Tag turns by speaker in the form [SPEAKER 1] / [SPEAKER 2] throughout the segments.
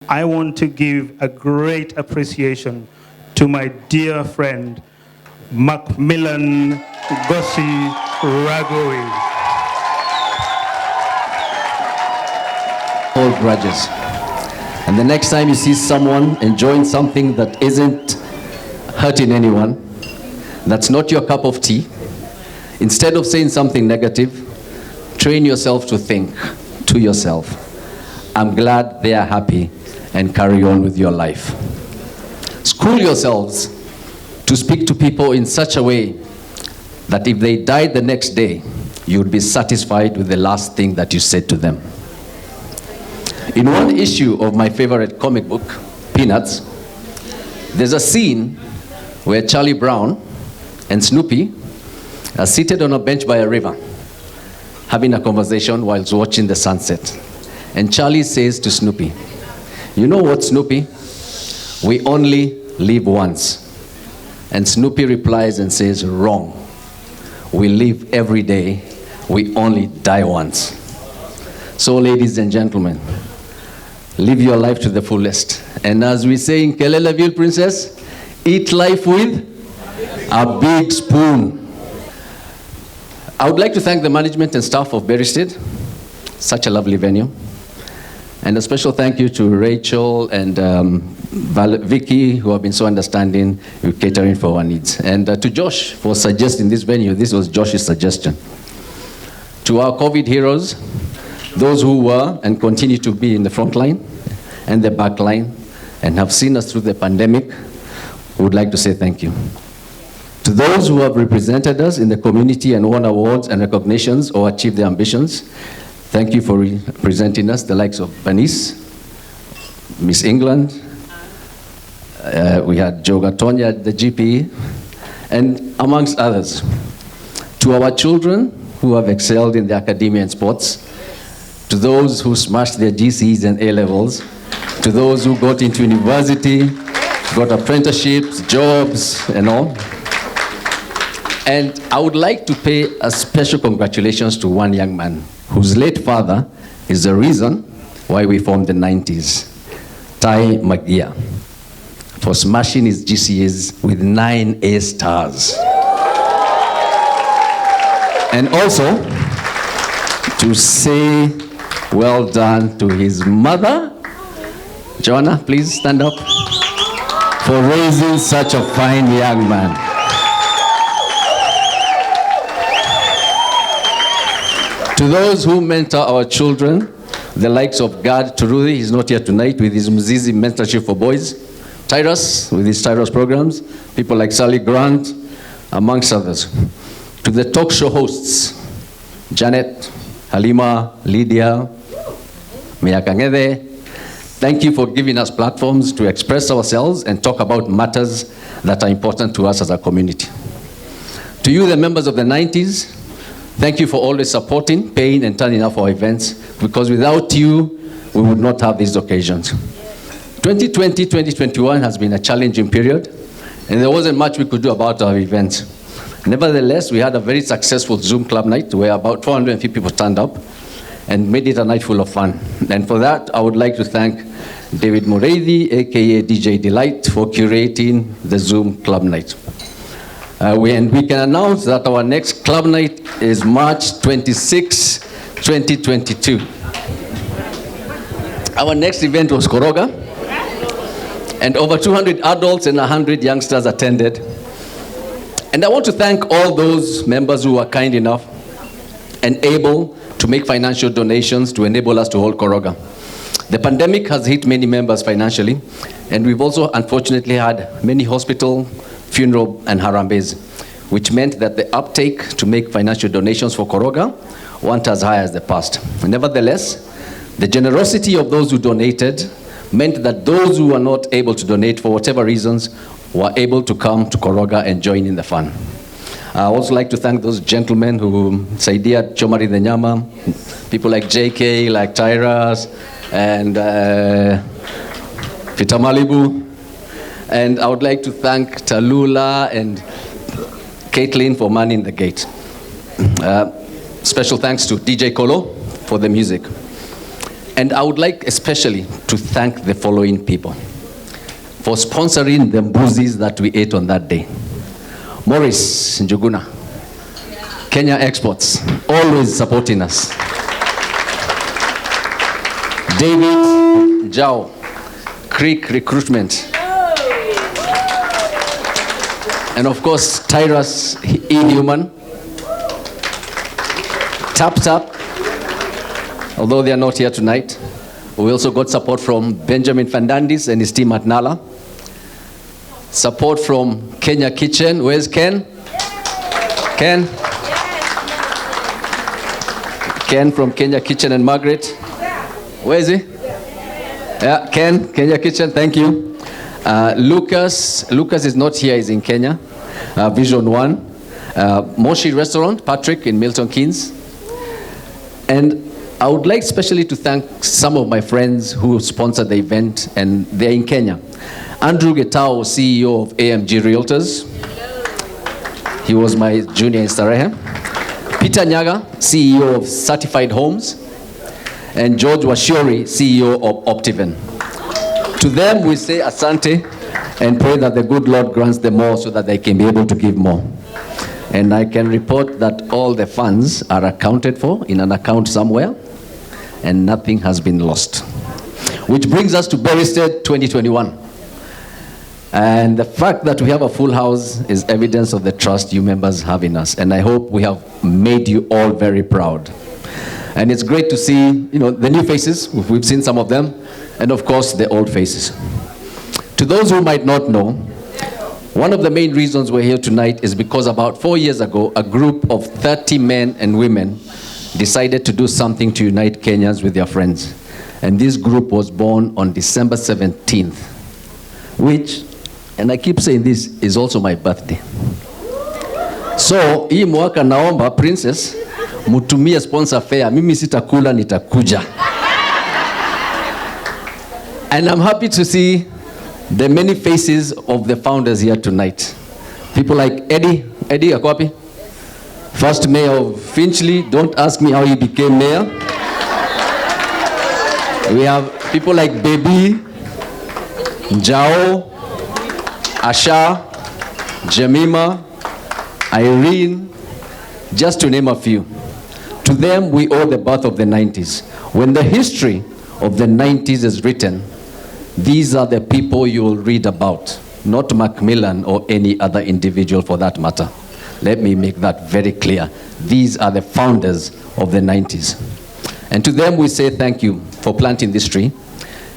[SPEAKER 1] I want to give a great appreciation to my dear friend, MacMillan Gossi Ragoi.
[SPEAKER 2] Hold grudges. And the next time you see someone enjoying something that isn't hurting anyone, that's not your cup of tea, instead of saying something negative, train yourself to think to yourself, I'm glad they are happy, and carry on with your life. School yourselves to speak to people in such a way that if they died the next day, you would be satisfied with the last thing that you said to them. In one issue of my favorite comic book, Peanuts, there's a scene where Charlie Brown and Snoopy are seated on a bench by a river, having a conversation whilst watching the sunset. And Charlie says to Snoopy, you know what, Snoopy? We only live once. And Snoopy replies and says, wrong. We live every day. We only die once. So, ladies and gentlemen, live your life to the fullest. And as we say in Keleleville, Princess, eat life with a big spoon. I would like to thank the management and staff of Berrystead. Such a lovely venue. And a special thank you to Rachel and Vicky, who have been so understanding with catering for our needs. And to Josh for suggesting this venue. This was Josh's suggestion. To our COVID heroes, those who were and continue to be in the front line and the back line and have seen us through the pandemic, we would like to say thank you. To those who have represented us in the community and won awards and recognitions or achieved their ambitions, thank you for representing us, the likes of Venice, Miss England, we had Joe Gatonya at the GPE, and amongst others. To our children who have excelled in the academia and sports, to those who smashed their GCs and A-levels, to those who got into university, got apprenticeships, jobs, and all. And I would like to pay a special congratulations to one young man whose late father is the reason why we formed the 90s, Ty McGear, for smashing his GCAs with 9 A stars. And also, to say well done to his mother. Joanna, please stand up, for raising such a fine young man. To those who mentor our children, the likes of Gad Turudi, he's not here tonight, with his Mzizi mentorship for boys. Tyrus, with his Tyrus programs. People like Sally Grant, amongst others. To the talk show hosts, Janet, Halima, Lydia, Mia Kangede, thank you for giving us platforms to express ourselves and talk about matters that are important to us as a community. To you, the members of the 90s, thank you for always supporting, paying, and turning up for our events, because without you, we would not have these occasions. 2020-2021 has been a challenging period, and there wasn't much we could do about our events. Nevertheless, we had a very successful Zoom club night where about 450 people turned up and made it a night full of fun. And for that, I would like to thank David Moreidi, aka DJ Delight, for curating the Zoom club night. And we can announce that our next club night is March 26, 2022. Our next event was Koroga, and over 200 adults and 100 youngsters attended. And I want to thank all those members who were kind enough and able to make financial donations to enable us to hold Koroga. The pandemic has hit many members financially, and we've also unfortunately had many hospital, funeral, and harambes, which meant that the uptake to make financial donations for Koroga weren't as high as the past. Nevertheless, the generosity of those who donated meant that those who were not able to donate for whatever reasons were able to come to Koroga and join in the fun. I also like to thank those gentlemen who, Saidia Chomari the Nyama, people like JK, like Tyrus, and Peter Malibu. And I would like to thank Talula and Caitlin for manning the gate. Special thanks to DJ Kolo for the music. And I would like especially to thank the following people for sponsoring the mbuzis that we ate on that day. Morris Njuguna, Kenya Exports, always supporting us. David Jao, Creek Recruitment. And of course, Tyrus E-Human, Tap Tap, although they are not here tonight. We also got support from Benjamin Fernandez and his team at Nala. Support from Kenya Kitchen. Where's Ken? Ken? Ken from Kenya Kitchen and Margaret. Where is he? Yeah, Ken, Kenya Kitchen, thank you. Lucas is not here, he's in Kenya. Vision One. Moshi Restaurant, Patrick in Milton Keynes. And I would like especially to thank some of my friends who sponsored the event, and they're in Kenya. Andrew Getao, CEO of AMG Realtors. He was my junior in Starehe. Peter Nyaga, CEO of Certified Homes. And George Washiori, CEO of Optiven. To them we say asante and pray that the good Lord grants them more so that they can be able to give more. And I can report that all the funds are accounted for in an account somewhere, and nothing has been lost. Which brings us to Beristed 2021. And the fact that we have a full house is evidence of the trust you members have in us. And I hope we have made you all very proud. And it's great to see, the new faces. We've seen some of them. And of course, the old faces. To those who might not know, one of the main reasons we're here tonight is because about 4 years ago, a group of 30 men and women decided to do something to unite Kenyans with their friends. And this group was born on December 17th, which, and I keep saying this, is also my birthday. So, hii mwaka naomba, Princess, mutumie sponsor fare, mimi sitakula nitakuja. And I'm happy to see the many faces of the founders here tonight. People like Eddie Akwapi, first mayor of Finchley. Don't ask me how he became mayor. We have people like Baby, Njao, Asha, Jemima, Irene, just to name a few. To them, we owe the birth of the 90s. When the history of the 90s is written, these are the people you will read about, not MacMillan or any other individual for that matter. Let me make that very clear. These are the founders of the 90s. And to them we say thank you for planting this tree,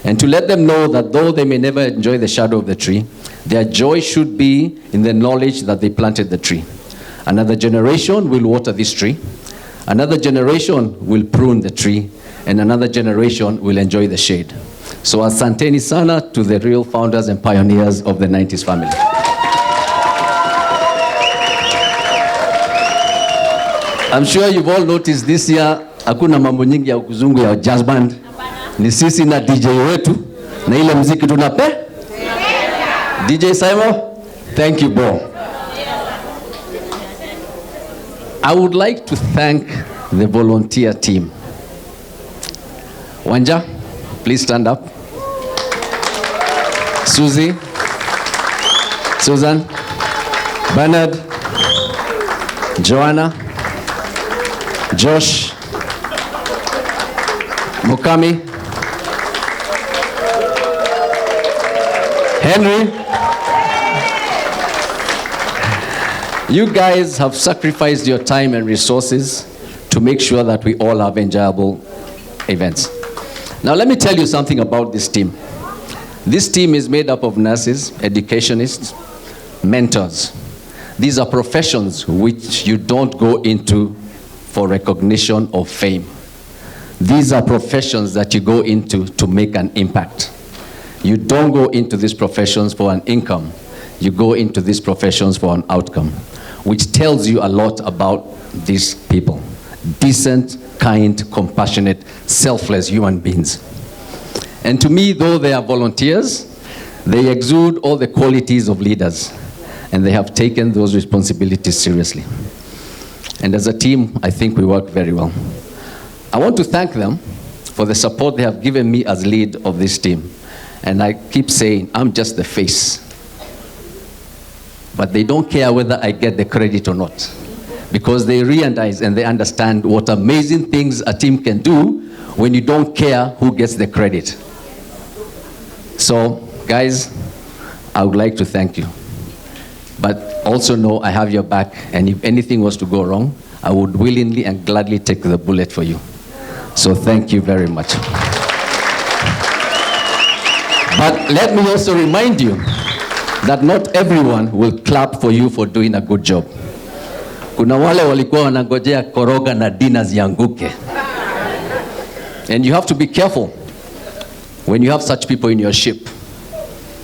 [SPEAKER 2] and to let them know that though they may never enjoy the shadow of the tree, their joy should be in the knowledge that they planted the tree. Another generation will water this tree, another generation will prune the tree, and another generation will enjoy the shade. So asanteni sana to the real founders and pioneers of the 90s family. I'm sure you've all noticed this year, hakuna mambo nyingi ya kuzungu ya jazz band. Ni sisi na DJ wetu, na ile muziki tunape. DJ Simon, thank you bro. I would like to thank the volunteer team. Wanja, please stand up. Susie, Susan, Bernard, Joanna, Josh, Mukami, Henry. You guys have sacrificed your time and resources to make sure that we all have enjoyable events. Now let me tell you something about this team. This team is made up of nurses, educationists, mentors. These are professions which you don't go into for recognition or fame. These are professions that you go into to make an impact. You don't go into these professions for an income. You go into these professions for an outcome, which tells you a lot about these people. Decent, kind, compassionate, selfless human beings. And to me, though they are volunteers, they exude all the qualities of leaders, and they have taken those responsibilities seriously. And as a team, I think we work very well. I want to thank them for the support they have given me as lead of this team. And I keep saying, I'm just the face. But they don't care whether I get the credit or not, because they realize and they understand what amazing things a team can do when you don't care who gets the credit. So, guys, I would like to thank you. But also know I have your back, and if anything was to go wrong, I would willingly and gladly take the bullet for you. So thank you very much. But let me also remind you that not everyone will clap for you for doing a good job. Kuna wale walikuwa wanangojea koroga na dina zianguke. And you have to be careful when you have such people in your ship,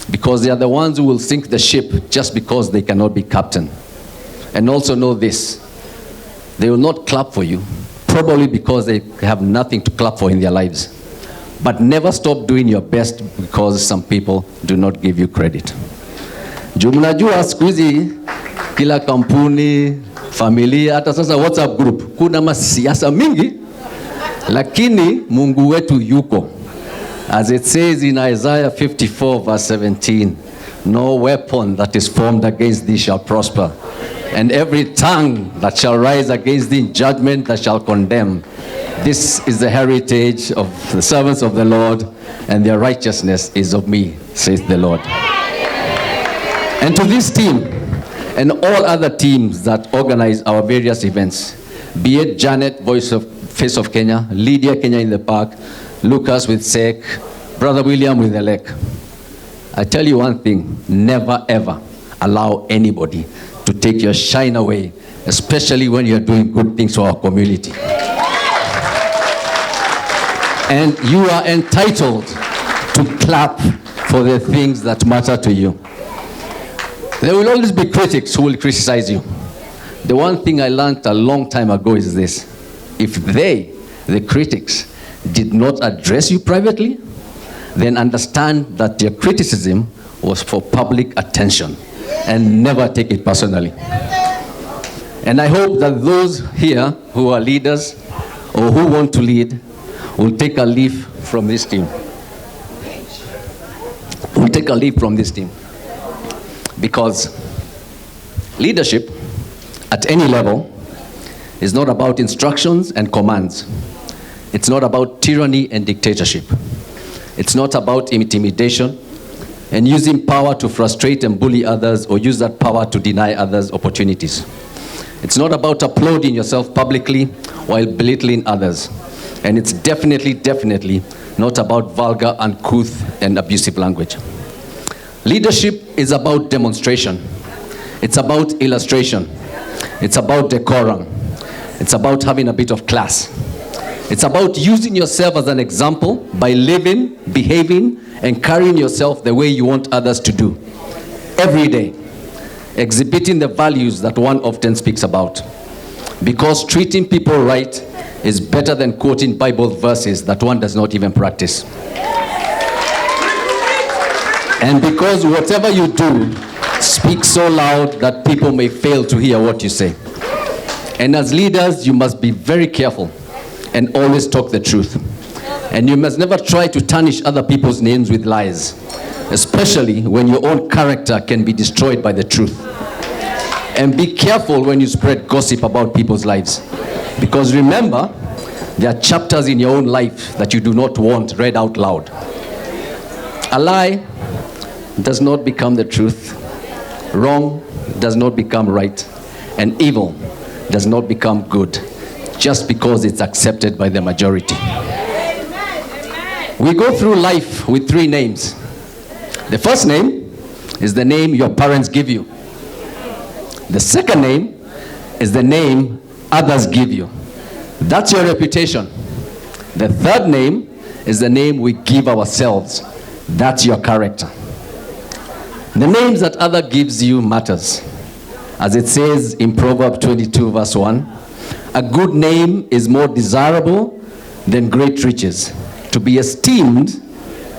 [SPEAKER 2] because they are the ones who will sink the ship just because they cannot be captain. And also know this, they will not clap for you, probably because they have nothing to clap for in their lives. But never stop doing your best because some people do not give you credit. Juu mnajua siku hizi kila kampuni, familia, hata sasa WhatsApp group, kuna masiasa mingi, lakini Mungu wetu yuko. As it says in Isaiah 54 verse 17, no weapon that is formed against thee shall prosper, and every tongue that shall rise against thee in judgment that shall condemn. This is the heritage of the servants of the Lord, and their righteousness is of me, saith the Lord. And to this team, and all other teams that organize our various events, be it Janet, Face of Kenya, Lydia Kenya in the Park, Lucas with SEC, Brother William with ELEC. I tell you one thing, never ever allow anybody to take your shine away, especially when you're doing good things for our community. And you are entitled to clap for the things that matter to you. There will always be critics who will criticize you. The one thing I learned a long time ago is this: if they, the critics, did not address you privately, then understand that their criticism was for public attention, and never take it personally. And I hope that those here who are leaders or who want to lead will take a leaf from this team. Will take a leaf from this team. Because leadership at any level is not about instructions and commands. It's not about tyranny and dictatorship. It's not about intimidation and using power to frustrate and bully others, or use that power to deny others opportunities. It's not about applauding yourself publicly while belittling others. And it's definitely not about vulgar, uncouth, and abusive language. Leadership is about demonstration. It's about illustration. It's about decorum. It's about having a bit of class. It's about using yourself as an example by living, behaving, and carrying yourself the way you want others to do. Every day, exhibiting the values that one often speaks about. Because treating people right is better than quoting Bible verses that one does not even practice. And because whatever you do, speak so loud that people may fail to hear what you say. And as leaders, you must be very careful and always talk the truth. And you must never try to tarnish other people's names with lies, especially when your own character can be destroyed by the truth. And be careful when you spread gossip about people's lives. Because remember, there are chapters in your own life that you do not want read out loud. A lie does not become the truth. Wrong does not become right. And evil does not become good just because it's accepted by the majority. We go through life with three names. The first name is the name your parents give you. The second name is the name others give you. That's your reputation. The third name is the name we give ourselves. That's your character. The names that other gives you matters. As it says in Proverbs 22 verse 1, a good name is more desirable than great riches. To be esteemed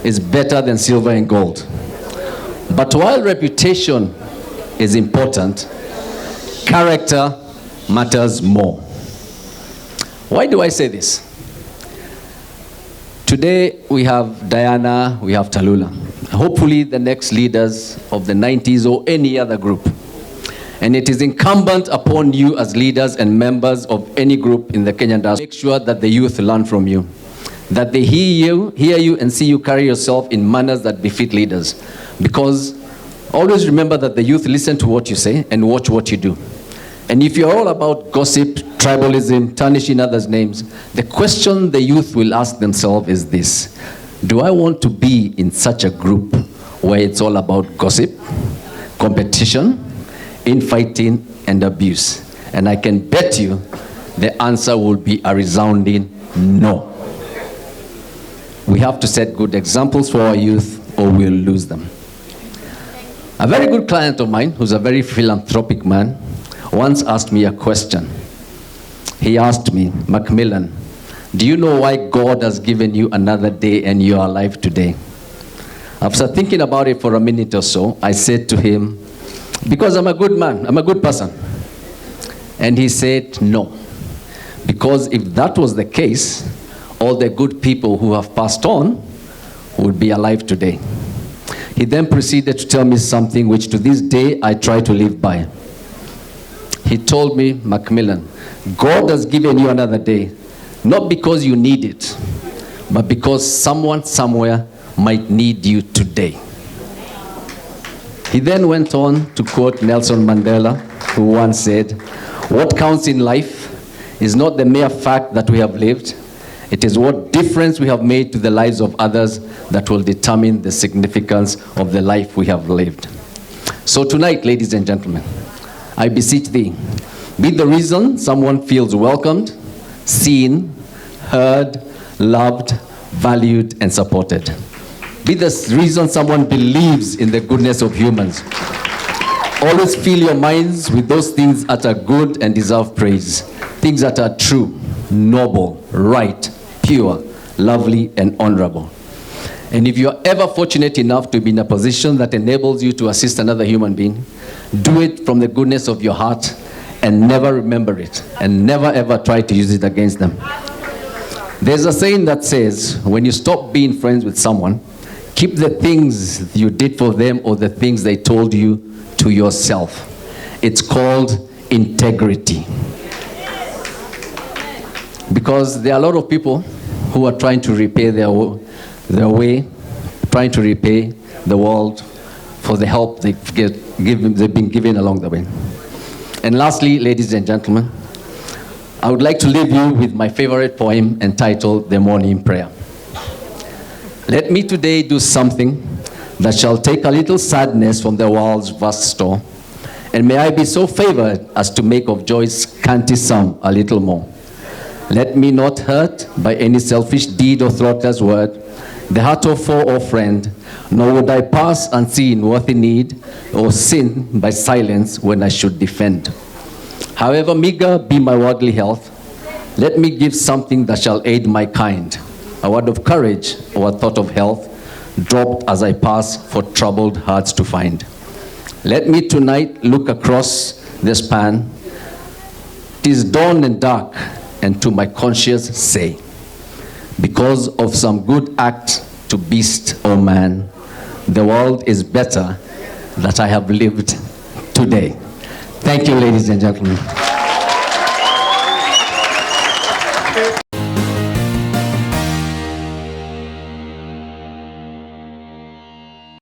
[SPEAKER 2] is better than silver and gold. But while reputation is important, character matters more. Why do I say this? Today we have Diana, we have Talula. Hopefully the next leaders of the 90s or any other group. And it is incumbent upon you as leaders and members of any group in the Kenyan diaspora, make sure that the youth learn from you, that they hear you and see you carry yourself in manners that befit leaders. Because always remember that the youth listen to what you say and watch what you do. And if you're all about gossip, tribalism, tarnishing others' names, the question the youth will ask themselves is this: do I want to be in such a group where it's all about gossip, competition, infighting, and abuse? And I can bet you the answer will be a resounding no. We have to set good examples for our youth or we'll lose them. A very good client of mine, who's a very philanthropic man, once asked me a question. He asked me, "MacMillan, do you know why God has given you another day and you are alive today?" After thinking about it for a minute or so, I said to him, "Because I'm a good man, I'm a good person." And he said, "No. Because if that was the case, all the good people who have passed on would be alive today." He then proceeded to tell me something which to this day I try to live by. He told me, "MacMillan, God has given you another day, not because you need it, but because someone somewhere might need you today." He then went on to quote Nelson Mandela, who once said, "What counts in life is not the mere fact that we have lived, it is what difference we have made to the lives of others that will determine the significance of the life we have lived." So tonight, ladies and gentlemen, I beseech thee, be the reason someone feels welcomed, seen, heard, loved, valued, and supported. Be the reason someone believes in the goodness of humans. Always fill your minds with those things that are good and deserve praise. Things that are true, noble, right, pure, lovely, and honorable. And if you're ever fortunate enough to be in a position that enables you to assist another human being, do it from the goodness of your heart and never remember it and never ever try to use it against them. There's a saying that says, when you stop being friends with someone, keep the things you did for them or the things they told you to yourself. It's called integrity. Because there are a lot of people who are trying to repay their way, trying to repay the world for the help they've been given along the way. And lastly, ladies and gentlemen, I would like to leave you with my favorite poem entitled The Morning Prayer. Let me today do something that shall take a little sadness from the world's vast store, and may I be so favored as to make of joy's scanty sum a little more. Let me not hurt by any selfish deed or thoughtless word the heart of foe or friend, nor would I pass unseen worthy need or sin by silence when I should defend. However meager be my worldly health, let me give something that shall aid my kind, a word of courage or a thought of health, dropped as I pass for troubled hearts to find. Let me tonight look across the span. 'Tis dawn and dark, and to my conscience say, because of some good act to beast or man, the world is better that I have lived today. Thank you, ladies and gentlemen.